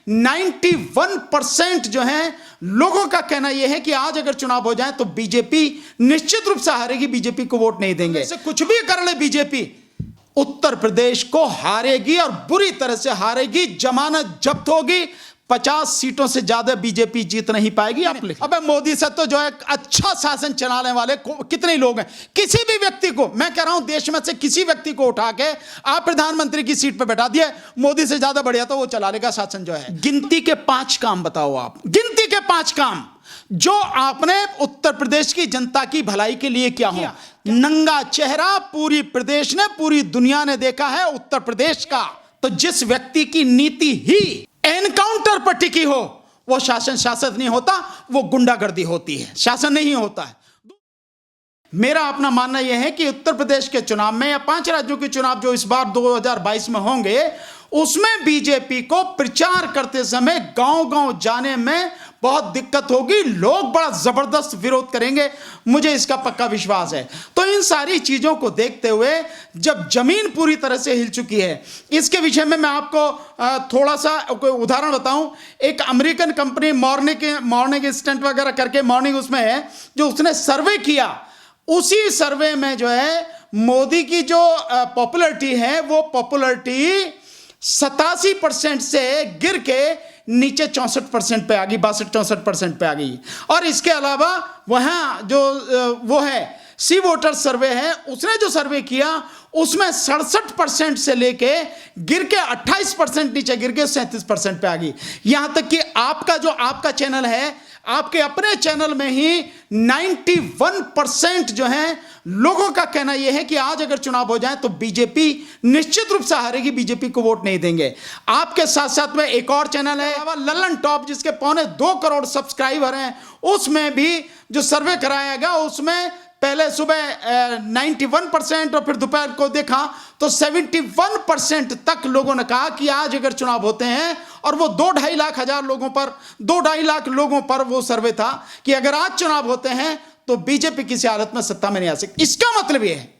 91% जो है लोगों का कहना यह है कि आज अगर चुनाव हो जाए तो बीजेपी निश्चित रूप से हारेगी, बीजेपी को वोट नहीं देंगे। ऐसे कुछ भी कर ले बीजेपी, उत्तर प्रदेश को हारेगी और बुरी तरह से हारेगी, जमानत जब्त होगी, 50 सीटों से ज्यादा बीजेपी जीत नहीं पाएगी। आप अबे मोदी से तो जो है अच्छा शासन चलाने वाले कितने लोग हैं, किसी भी व्यक्ति को, मैं कह रहा हूं देश में से किसी व्यक्ति को उठा के आप प्रधानमंत्री की सीट पर बैठा दिए, मोदी से ज्यादा बढ़िया तो वो चला लेगा शासन जो है। गिनती के 5 काम बताओ आप, गिनती के 5 काम जो आपने उत्तर प्रदेश की जनता की भलाई के लिए क्या हो। नंगा चेहरा पूरी प्रदेश ने, पूरी दुनिया ने देखा है उत्तर प्रदेश का। तो जिस व्यक्ति की नीति ही एनकाउंटर पर टिकी हो वो शासन नहीं होता, वो गुंडागर्दी होती है, शासन नहीं होता है। मेरा अपना मानना यह है कि उत्तर प्रदेश के चुनाव में या 5 राज्यों के चुनाव जो इस बार 2022 में होंगे, उसमें बीजेपी को प्रचार करते समय गांव-गांव जाने में बहुत दिक्कत होगी, लोग बड़ा जबरदस्त विरोध करेंगे, मुझे इसका पक्का विश्वास है। तो इन सारी चीजों को देखते हुए जब जमीन पूरी तरह से हिल चुकी है, इसके विषय में मैं आपको थोड़ा सा उदाहरण बताऊं। एक अमेरिकन कंपनी मॉर्निंग इंस्टेंट वगैरह करके मॉर्निंग उसमें है, जो उसने सर्वे किया, उसी सर्वे में जो है मोदी की जो पॉपुलैरिटी है वो पॉपुलैरिटी 87% से गिर के नीचे 64% पे आ गई, 62-64% पे आ गई। और इसके अलावा वहां जो वो है सी वोटर सर्वे है, उसने जो सर्वे किया उसमें 67% से लेके गिर के 28% नीचे गिर के 37% पे आ गई। यहां तक कि आपका चैनल है, आपके अपने चैनल में ही 91% जो है लोगों का कहना यह है कि आज अगर चुनाव हो जाए तो बीजेपी निश्चित रूप से हारेगी, बीजेपी को वोट नहीं देंगे। आपके साथ साथ में एक और चैनल है ललन टॉप, जिसके 2.25 करोड़ सब्सक्राइबर हैं, उसमें भी जो सर्वे कराया गया उसमें पहले सुबह 91% और फिर दोपहर को देखा तो 71% तक लोगों ने कहा कि आज अगर चुनाव होते हैं, और वो 2-2.5 लाख लोगों पर वो सर्वे था कि अगर आज चुनाव होते हैं तो बीजेपी किसी हालत में सत्ता में नहीं आ सकती। इसका मतलब यह है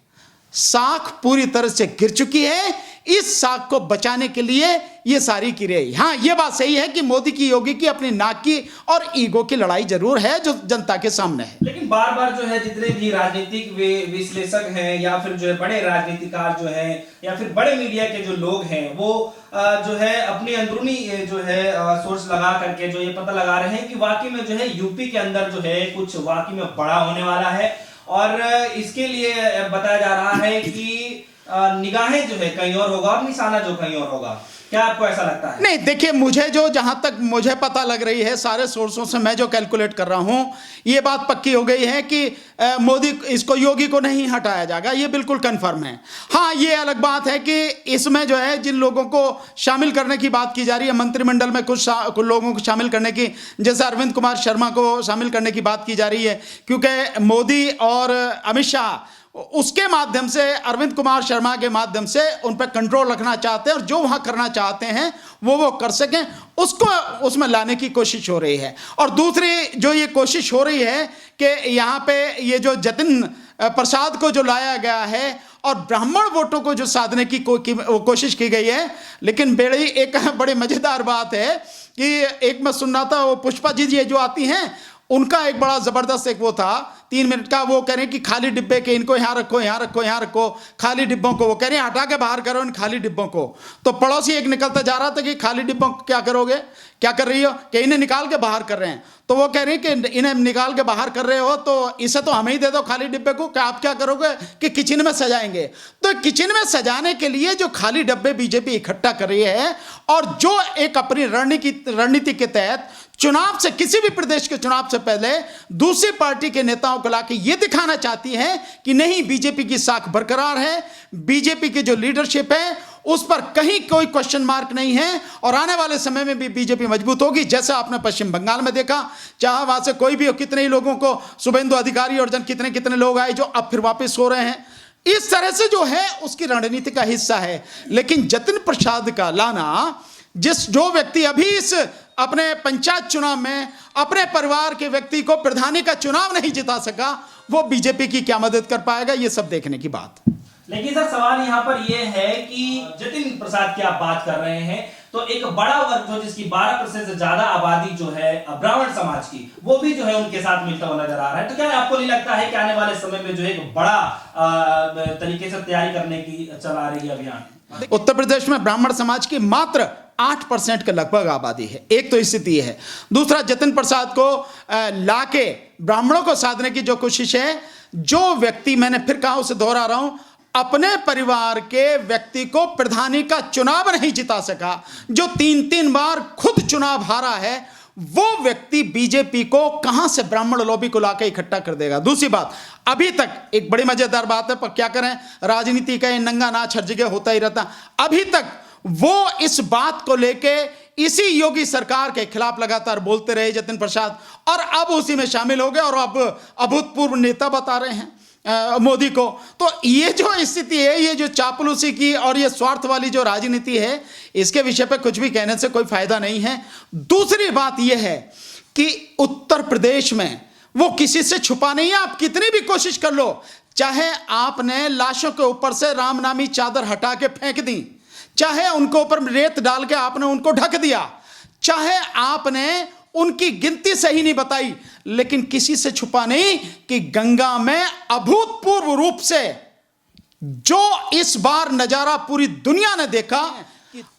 साख पूरी तरह से गिर चुकी है, इस साख को बचाने के लिए ये सारी क्रियाएं। हाँ, ये बात सही है कि मोदी की, योगी की अपनी नाक की और ईगो की लड़ाई जरूर है जो जनता के सामने है। लेकिन बार बार जो है जितने भी राजनीतिक विश्लेषक हैं या फिर जो है बड़े राजनीतिकार जो हैं या फिर बड़े मीडिया के जो लोग हैं, वो जो है अपनी अंदरूनी जो है सोर्स लगा करके जो ये पता लगा रहे हैं कि वाकई में जो है यूपी के अंदर जो है कुछ वाकई में बड़ा होने वाला है। और इसके लिए बताया जा रहा है कि निगाहें जो है कहीं और होगा और निशाना जो कहीं और होगा। क्या आपको ऐसा लगता है? नहीं, देखिए, मुझे जो जहां तक मुझे पता लग रही है, सारे सोर्सों से मैं जो कैलकुलेट कर रहा हूं, ये बात पक्की हो गई है कि मोदी इसको, योगी को नहीं हटाया जाएगा, ये बिल्कुल कंफर्म है। हाँ, ये अलग बात है कि इसमें जो है जिन लोगों को शामिल करने की बात की जा रही है, मंत्रिमंडल में कुछ लोगों को शामिल करने की, जैसे अरविंद कुमार शर्मा को शामिल करने की बात की जा रही है, क्योंकि मोदी और अमित शाह उसके माध्यम से, अरविंद कुमार शर्मा के माध्यम से उन पर कंट्रोल रखना चाहते हैं और जो वहां करना चाहते हैं वो कर सकें, उसको उसमें लाने की कोशिश हो रही है। और दूसरी जो ये कोशिश हो रही है कि यहाँ पे ये जो जतिन प्रसाद को जो लाया गया है और ब्राह्मण वोटों को जो साधने की कोशिश की गई है। लेकिन एक बड़ी मजेदार बात है कि एक मैं सुन रहा था, वो पुष्पा जी जो आती हैं, उनका एक बड़ा जबरदस्त एक वो था 3 मिनट का, वो कह रहे हैं कि खाली डिब्बे के इनको यहाँ रखो, यहाँ रखो, यहाँ रखो, खाली डिब्बों को, वो कह रहे हैं हटा के बाहर करो इन खाली डिब्बों को। तो पड़ोसी एक निकलता जा रहा था कि खाली डिब्बों को क्या करोगे, क्या कर रही हो, कि इन्हें निकाल के बाहर कर रहे हैं। तो वो कह रहे हैं कि इन्हें निकाल के बाहर कर रहे हो तो इसे तो हमें ही दे दो खाली डिब्बे को, क्या आप क्या करोगे, कि किचन में सजाएंगे। तो किचन में सजाने के लिए जो खाली डब्बे बीजेपी इकट्ठा कर रही है और जो एक अपनी रणनीति के तहत चुनाव से, किसी भी प्रदेश के चुनाव से पहले दूसरी पार्टी के नेताओं को लाके ये दिखाना चाहती है कि नहीं, बीजेपी की साख बरकरार है, बीजेपी की जो लीडरशिप है उस पर कहीं कोई क्वेश्चन मार्क नहीं है और आने वाले समय में भी बीजेपी मजबूत होगी। जैसा आपने पश्चिम बंगाल में देखा, चाहे वहां से कोई भी हो, कितने ही लोगों को शुभेंदु अधिकारी और कितने लोग आए जो अब फिर वापस हो रहे हैं। इस तरह से जो है उसकी रणनीति का हिस्सा है। लेकिन जतिन प्रसाद का लाना, जो व्यक्ति अभी इस अपने पंचायत चुनाव में अपने परिवार के व्यक्ति को प्रधानी का चुनाव नहीं जिता सका, वो बीजेपी की क्या मदद कर पाएगा, ये सब देखने की बात। लेकिन सर, सवाल यहाँ पर यह है कि जतिन प्रसाद की आप बात कर रहे हैं, तो एक बड़ा वर्ग जो जिसकी 12% से ज्यादा आबादी जो है ब्राह्मण समाज की, वो भी जो है उनके साथ मिलता हुआ नजर आ रहा है। तो क्या आपको नहीं लगता है कि आने वाले समय में जो है एक बड़ा तरीके से तैयारी करने की चला रही है अभियान? उत्तर प्रदेश में ब्राह्मण समाज की मात्र 8% के लगभग आबादी है। एक तो स्थिति है। दूसरा, जतिन प्रसाद को लाके ब्राह्मणों को साधने की जो कोशिश है, जो व्यक्ति, मैंने फिर कहा, उसे दोहरा रहा हूं, अपने परिवार के व्यक्ति को प्रधानी का चुनाव नहीं जिता सका, जो 3-3 बार खुद चुनाव हारा है, वो व्यक्ति बीजेपी को कहां से ब्राह्मण लॉबी को लाकर इकट्ठा कर देगा। दूसरी बात, अभी तक एक बड़ी मजेदार बात है, पर क्या करें, राजनीति का ये नंगा नाच हर जगह होता ही रहता। अभी तक वो इस बात को लेके इसी योगी सरकार के खिलाफ लगातार बोलते रहे जतिन प्रसाद, और अब उसी में शामिल हो गए और अब अभूतपूर्व नेता बता रहे हैं मोदी को। तो ये जो स्थिति है, ये जो चापलूसी की और ये स्वार्थ वाली जो राजनीति है, इसके विषय पे कुछ भी कहने से कोई फायदा नहीं है। दूसरी बात यह है कि उत्तर प्रदेश में वो किसी से छुपा नहीं है। आप कितनी भी कोशिश कर लो, चाहे आपने लाशों के ऊपर से रामनामी चादर हटा के फेंक दी, चाहे उनके ऊपर रेत डाल के आपने उनको ढक दिया, चाहे आपने उनकी गिनती सही नहीं बताई, लेकिन किसी से छुपा नहीं कि गंगा में अभूतपूर्व रूप से जो इस बार नजारा पूरी दुनिया ने देखा,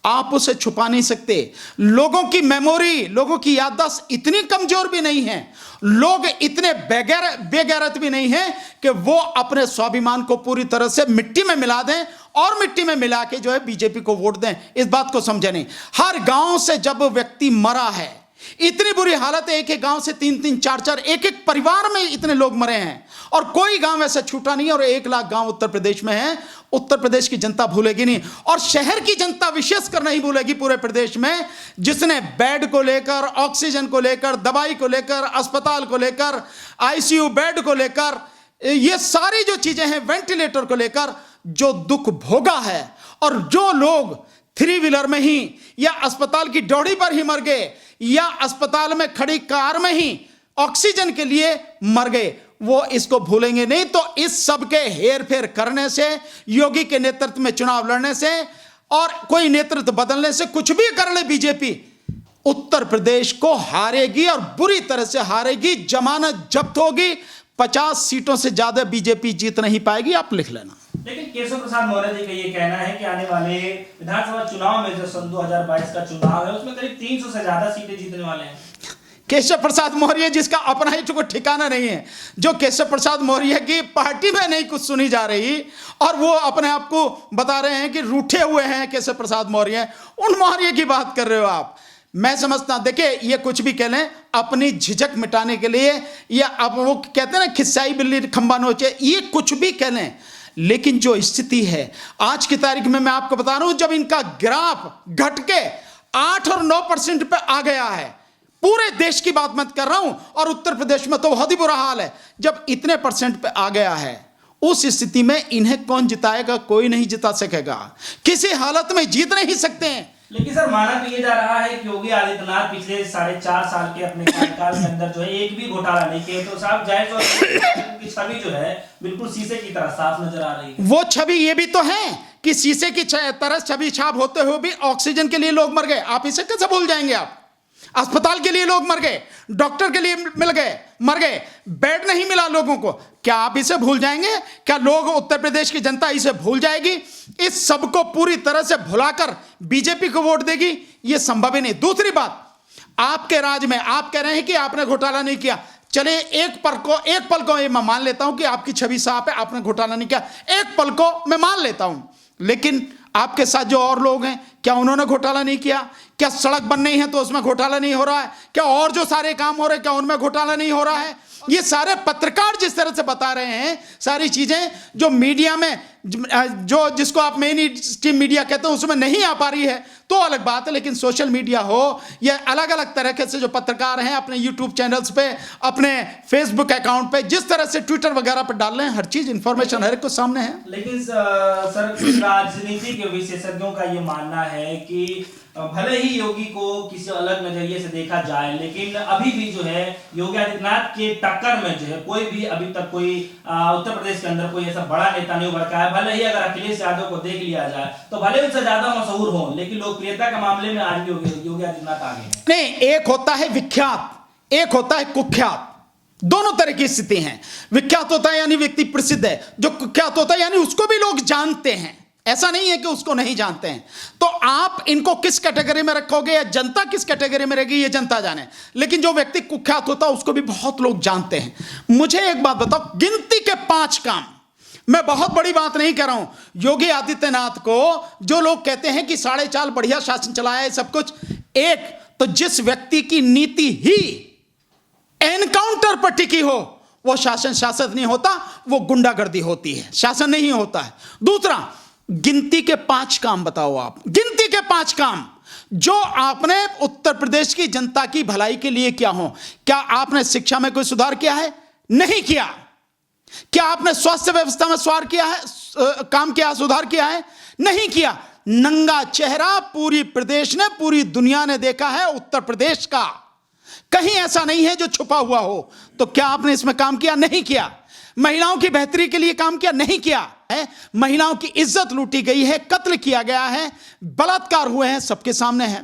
आप उसे छुपा नहीं सकते। लोगों की मेमोरी, लोगों की याददाश्त इतनी कमजोर भी नहीं है, लोग इतने बेगैरत भी नहीं है कि वो अपने स्वाभिमान को पूरी तरह से मिट्टी में मिला दें और मिट्टी में मिला के जो है बीजेपी को वोट दें। इस बात को समझे नहीं। हर गांव से जब व्यक्ति मरा है, इतनी बुरी हालत है, एक एक गांव से 3-3, 4-4, एक एक परिवार में इतने लोग मरे हैं, और कोई गांव ऐसा छूटा नहीं। और 1 लाख गांव उत्तर प्रदेश में है। उत्तर प्रदेश की जनता भूलेगी नहीं, और शहर की जनता विशेषकर नहीं भूलेगी पूरे प्रदेश में, जिसने बेड को लेकर, ऑक्सीजन को लेकर, दवाई को लेकर, अस्पताल को लेकर, आईसीयू बेड को लेकर, ये सारी जो चीजें हैं, वेंटिलेटर को लेकर जो दुख भोगा है, और जो लोग 3 व्हीलर में ही या अस्पताल की डोड़ी पर ही मर गए या अस्पताल में खड़ी कार में ही ऑक्सीजन के लिए मर गए, वो इसको भूलेंगे नहीं। तो इस सब के हेर फेर करने से, योगी के नेतृत्व में चुनाव लड़ने से और कोई नेतृत्व बदलने से, कुछ भी कर ले बीजेपी, उत्तर प्रदेश को हारेगी और बुरी तरह से हारेगी। जमानत जब्त होगी, 50 सीटों से ज्यादा बीजेपी जीत नहीं पाएगी, आप लिख लेना। लेकिन केशव प्रसाद मौर्य जी का ये कहना है कि आने वाले विधानसभा चुनाव में जो सन 2022 का चुनाव है, उसमें करीब 300 से ज्यादा सीटें जीतने वाले हैं। केशव प्रसाद मौर्य, जिसका अपना ही कोई ठिकाना नहीं है, जो केशव प्रसाद मौर्य की पार्टी में नहीं कुछ सुनी जा रही, और वो अपने आप को बता रहे हैं कि रूठे हुए हैं केशव प्रसाद मौर्य, उन मौर्य की बात कर रहे हो आप। मैं समझता, देखिए, ये कुछ भी कह लें अपनी झिझक मिटाने के लिए, या अब वो कहते हैं ना, खिस्साई बिल्ली खंबा नोचे, ये कुछ भी कह लें, लेकिन जो स्थिति है आज की तारीख में, मैं आपको बता रहा हूं, जब इनका ग्राफ घट के 8 और 9% पे आ गया है, पूरे देश की बात मत कर रहा हूं, और उत्तर प्रदेश में तो बहुत ही बुरा हाल है, जब इतने % पे आ गया है, उस स्थिति में इन्हें कौन जिताएगा? कोई नहीं जिता सकेगा, किसी हालत में जीत नहीं सकते हैं। लेकिन सर, माना तो ये जा रहा है कि योगी आदित्यनाथ पिछले 4.5 साल के अपने कार्यकाल के अंदर जो है एक भी घोटाला नहीं किए, तो साहब जाहिर उनकी छवि जो है बिल्कुल शीशे की तरह साफ नजर आ रही है। वो छवि ये भी तो है कि शीशे की तरह छवि छाप होते हुए भी ऑक्सीजन के लिए लोग मर गए, आप इसे कैसे भूल जाएंगे? आप अस्पताल के लिए लोग मर गए, डॉक्टर के लिए मर गए, बेड नहीं मिला लोगों को, क्या आप इसे भूल जाएंगे? क्या लोग, उत्तर प्रदेश की जनता इसे भूल जाएगी? इस सब को पूरी तरह से भुलाकर बीजेपी को वोट देगी? यह संभव ही नहीं। दूसरी बात, आपके राज में आप कह रहे हैं कि आपने घोटाला नहीं किया, चले एक पल को मैं मान लेता हूं कि आपकी छवि साफ है, आपने घोटाला नहीं किया, एक पल को मैं मान लेता हूं, लेकिन आपके साथ जो और लोग हैं, क्या उन्होंने घोटाला नहीं किया? क्या सड़क बन रही है तो उसमें घोटाला नहीं हो रहा है? क्या और जो सारे काम हो रहे हैं, क्या उनमें घोटाला नहीं हो रहा है? ये सारे पत्रकार जिस तरह से बता रहे हैं सारी चीजें, जो मीडिया में, जो जिसको आप मेन स्ट्रीम मीडिया कहते हो, उसमें नहीं आ पा रही है तो अलग बात है, लेकिन सोशल मीडिया हो या अलग अलग तरह से जो पत्रकार हैं अपने यूट्यूब चैनल्स पे, अपने फेसबुक अकाउंट पे, जिस तरह से ट्विटर वगैरह पे डाल रहे हैं, हर चीज इंफॉर्मेशन हर एक को सामने है। लेकिन सर, राजनीति के विशेषज्ञों का ये मानना है कि भले ही योगी को किसी अलग नजरिए से देखा जाए, लेकिन अभी भी जो है योगी आदित्यनाथ के टक्कर में जो है कोई भी अभी तक कोई उत्तर प्रदेश के अंदर कोई ऐसा बड़ा नेता नहीं उभर का है। भले ही अगर अखिलेश यादव को देख लिया जाए तो भले उनसे ज्यादा मशहूर हो, लेकिन लोकप्रियता के मामले में आज भी योगी आदित्यनाथ आगे हैं। नहीं, एक होता है विख्यात, एक होता है कुख्यात। दोनों तरह की स्थिति है। विख्यात होता है यानी व्यक्ति प्रसिद्ध है, जो कुख्यात होता है यानी उसको भी लोग जानते हैं, ऐसा नहीं है कि उसको नहीं जानते हैं। तो आप इनको किस कैटेगरी में रखोगे या जनता किस कैटेगरी में रहेगी ये जनता जाने, लेकिन जो व्यक्ति कुख्यात होता है उसको भी बहुत लोग जानते हैं। मुझे एक बात बताओ, गिनती के 5 काम, मैं बहुत बड़ी बात नहीं कह रहा हूं, योगी आदित्यनाथ को जो लोग कहते हैं कि 4.5 बढ़िया शासन चलाया है सब कुछ, एक तो जिस व्यक्ति की नीति ही एनकाउंटर पर टिकी हो वो शासन नहीं होता, वो गुंडागर्दी होती है, शासन नहीं होता है। दूसरा, गिनती के 5 काम बताओ आप, गिनती के 5 काम जो आपने उत्तर प्रदेश की जनता की भलाई के लिए किया हो। क्या आपने शिक्षा में कोई सुधार किया है? नहीं किया। क्या आपने स्वास्थ्य व्यवस्था में सुधार किया है, सुधार किया है? नहीं किया। नंगा चेहरा पूरी प्रदेश ने, पूरी दुनिया ने देखा है उत्तर प्रदेश का, कहीं ऐसा नहीं है जो छुपा हुआ हो। तो क्या आपने इसमें काम किया? नहीं किया। महिलाओं की बेहतरी के लिए काम किया? नहीं किया है। महिलाओं की इज्जत लूटी गई है, कत्ल किया गया है, बलात्कार हुए हैं, सबके सामने है।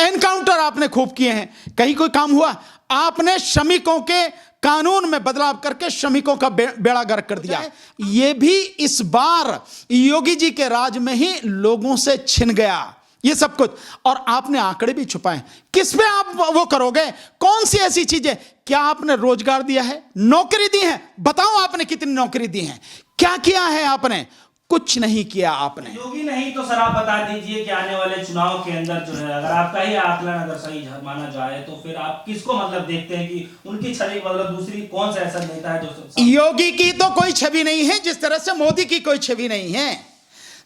एनकाउंटर आपने खूब किए हैं, कहीं कोई काम हुआ? आपने श्रमिकों के कानून में बदलाव करके श्रमिकों का बेड़ा गर्क कर दिया। यह भी इस बार योगी जी के राज में ही लोगों से छिन गया ये सब कुछ, और आपने आंकड़े भी छुपाए। किस पे आप वो करोगे? कौन सी ऐसी चीजें? क्या आपने रोजगार दिया है? नौकरी दी है? बताओ आपने कितनी नौकरी दी है? क्या किया है आपने? कुछ नहीं किया आपने। योगी नहीं तो सर आप बता दीजिए कि आने वाले चुनाव के अंदर जो है, अगर आपका ही आकलन अगर सही माना जाए तो फिर आप किसको मतलब देखते हैं कि उनकी छवि मतलब दूसरी कौन सा ऐसा नेता है जो? योगी की तो कोई छवि नहीं है, जिस तरह से मोदी की कोई छवि नहीं है।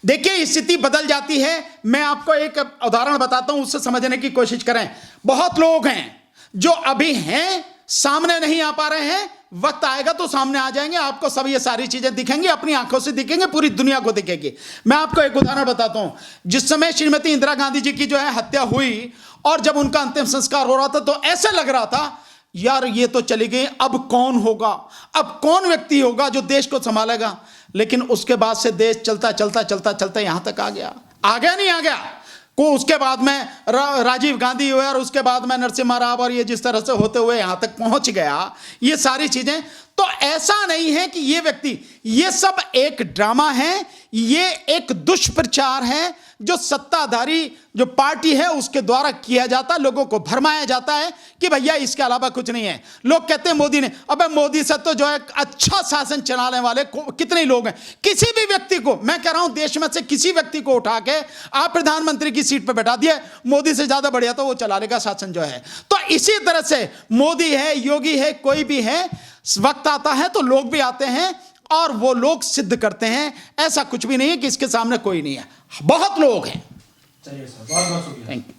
देखिए स्थिति बदल जाती है। मैं आपको एक उदाहरण बताता हूं, उससे समझने की कोशिश करें। बहुत लोग हैं जो अभी हैं, सामने नहीं आ पा रहे हैं, वक्त आएगा तो सामने आ जाएंगे। आपको सब ये सारी चीजें दिखेंगी, अपनी आंखों से दिखेंगे, पूरी दुनिया को दिखेगी। मैं आपको एक उदाहरण बताता हूं। जिस समय श्रीमती इंदिरा गांधी जी की जो है हत्या हुई और जब उनका अंतिम संस्कार हो रहा था तो ऐसे लग रहा था यार ये तो चली गई, अब कौन होगा, अब कौन व्यक्ति होगा जो देश को संभालेगा। लेकिन उसके बाद से देश चलता चलता चलता चलता यहां तक आ गया नहीं आ गया को। उसके बाद में राजीव गांधी हुए और उसके बाद में नरसिम्हा राव, और ये जिस तरह से होते हुए यहां तक पहुंच गया, ये सारी चीजें। तो ऐसा नहीं है कि ये व्यक्ति, ये सब एक ड्रामा है, ये एक दुष्प्रचार है जो सत्ताधारी जो पार्टी है उसके द्वारा किया जाता, लोगों को भरमाया जाता है कि भैया इसके अलावा कुछ नहीं है। लोग कहते हैं मोदी ने, अबे मोदी से तो जो है अच्छा शासन चलाने वाले कितने लोग हैं। किसी भी व्यक्ति को, मैं कह रहा हूं देश में से किसी व्यक्ति को उठा के आप प्रधानमंत्री की सीट पर बैठा दिए, मोदी से ज्यादा बढ़िया तो वो चला लेगा शासन जो है। तो इसी तरह से मोदी है, योगी है, कोई भी है, वक्त आता है तो लोग भी आते हैं और वो लोग सिद्ध करते हैं। ऐसा कुछ भी नहीं है कि इसके सामने कोई नहीं है, बहुत लोग हैं। चलिए सर, बहुत बहुत शुक्रिया। Thank you.